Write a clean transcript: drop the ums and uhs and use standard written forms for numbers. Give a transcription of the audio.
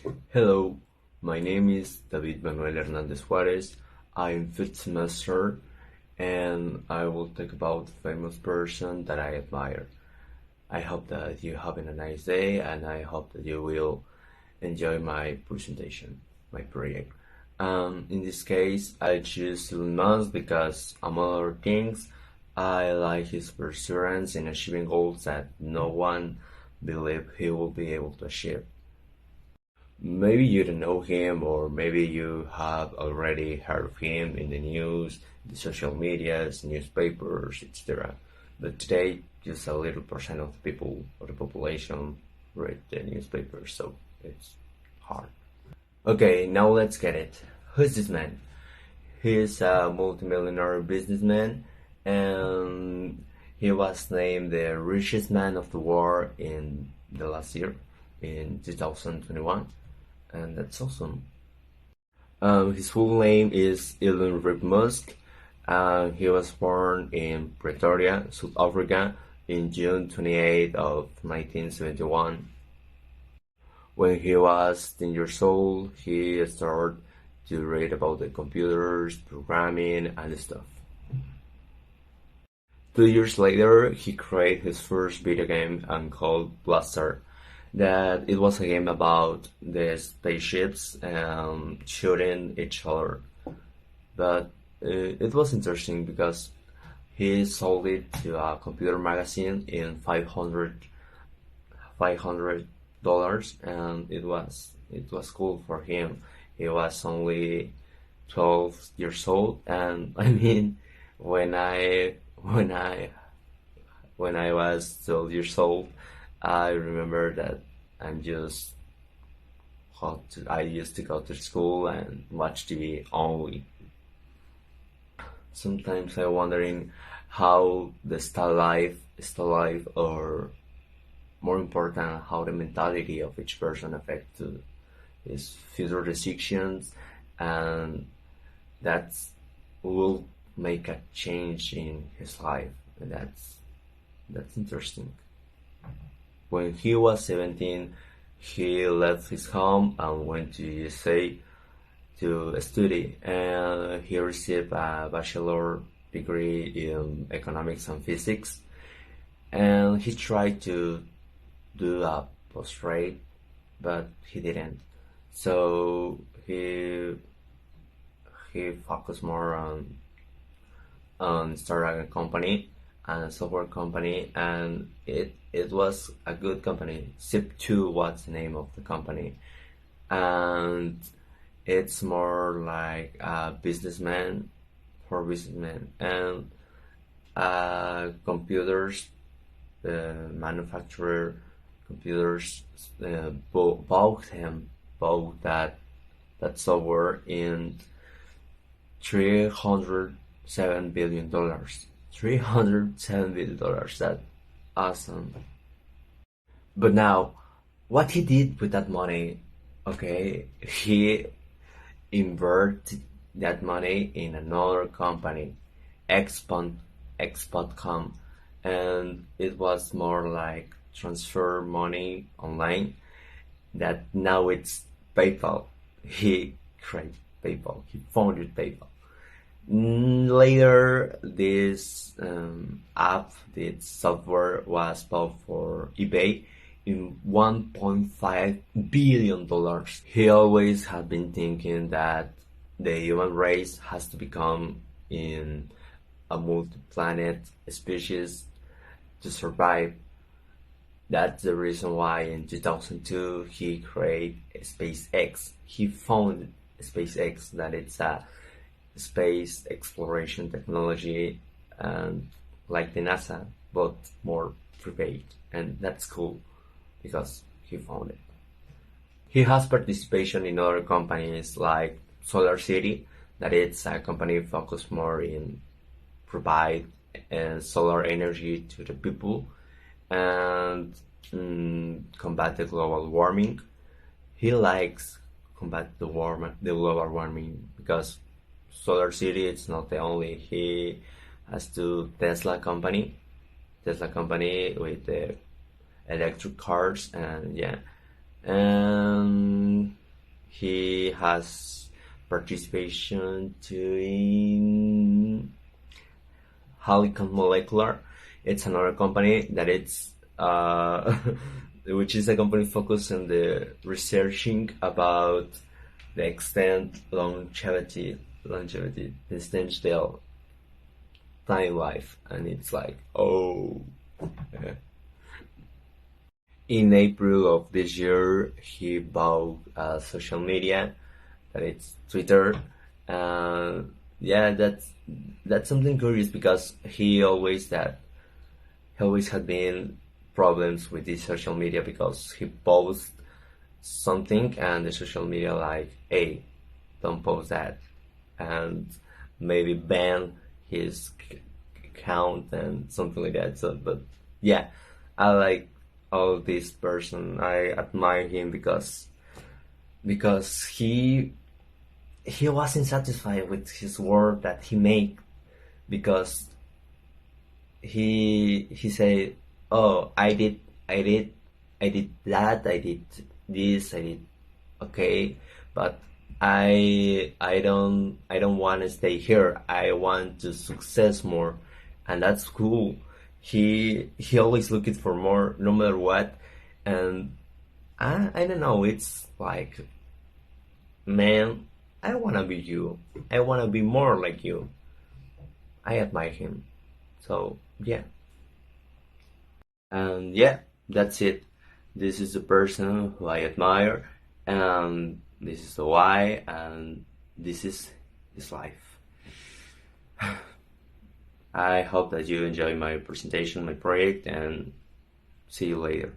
Hello, my name is David Manuel Hernandez Juarez. I'm fifth semester and I will talk about a famous person that I admire. I hope that you're having a nice day and I hope that you will enjoy my presentation, my project. In this case, I choose Elon Musk because, among other things, I like his perseverance in achieving goals that no one believed he will be able to achieve. Maybe you don't know him, or maybe you have already heard of him in the news, the social medias, newspapers, etc. But today, just a little percent of the people or the population read the newspapers, so it's hard. Okay, now let's get it. Who's this man? He is a multimillionaire businessman, and he was named the richest man of the world in the last year, in 2021, and that's awesome. His full name is Elon Musk. He was born in Pretoria, South Africa, in June 28th of 1971. When he was 10 years old, he started to read about the computers, programming, and stuff. 2 years later, he created his first video game called Blaster. That it was a game about the spaceships shooting each other. But it was interesting because he sold it to a computer magazine in $500, and it was cool for him. He was only 12 years old, and I mean, when I when I when I was 12 years old, I remember that I'm just I used to go to school and watch TV only. Sometimes I'm wondering how the style life, or more important, how the mentality of each person affects his future decisions, and that will make a change in his life. And that's interesting. When he was 17, he left his home and went to USA to study, and he received a bachelor degree in economics and physics. And he tried to do a postgrad, but he didn't. So he focused more on starting a company, and a software company, and it was a good company. Zip2 was the name of the company, and it's more like a businessman for businessmen, and computers manufacturer computers bought that software in $307 billion. $307 billion. That's awesome. But now, what he did with that money? Okay, he inverted that money in another company, Expon, Expot.com, and it was more like transfer money online. That now it's PayPal. He created PayPal. He founded PayPal. Later, this app, this software was bought for eBay in $1.5 billion. He always had been thinking that the human race has to become in a multi-planet species to survive. That's the reason why in 2002 he created SpaceX. He founded SpaceX, that it's a space exploration technology, and like the NASA, but more prepaid, and that's cool because he found it. He has participation in other companies like Solar City, that it's a company focused more in provide solar energy to the people and combat the global warming. He likes combat the global warming because Solar City it's not the only. He has to Tesla company with the electric cars, and yeah, and He has participation to in Helicon Molecular. It's another company that it's which is a company focused on the researching about the extent longevity, the extent their time life, and it's like, oh. Yeah. In April of this year, he bought social media, that it's Twitter. Yeah, that's something curious because he always had been problems with this social media because he posts something and the social media like, hey, don't post that, and maybe ban his account and something like that. So, but yeah, I like all this person. I admire him because he wasn't satisfied with his work that he made, because he said, oh, I did that, I did this, I did okay, but I don't want to stay here. I want to success more, and that's cool. He always looking for more, no matter what, and I don't know. It's like, man, I wanna be you. I wanna be more like you. I admire him. So yeah, and yeah, that's it. This is the person who I admire, and this is the why, and this is his life. I hope that you enjoy my presentation, my project, and see you later.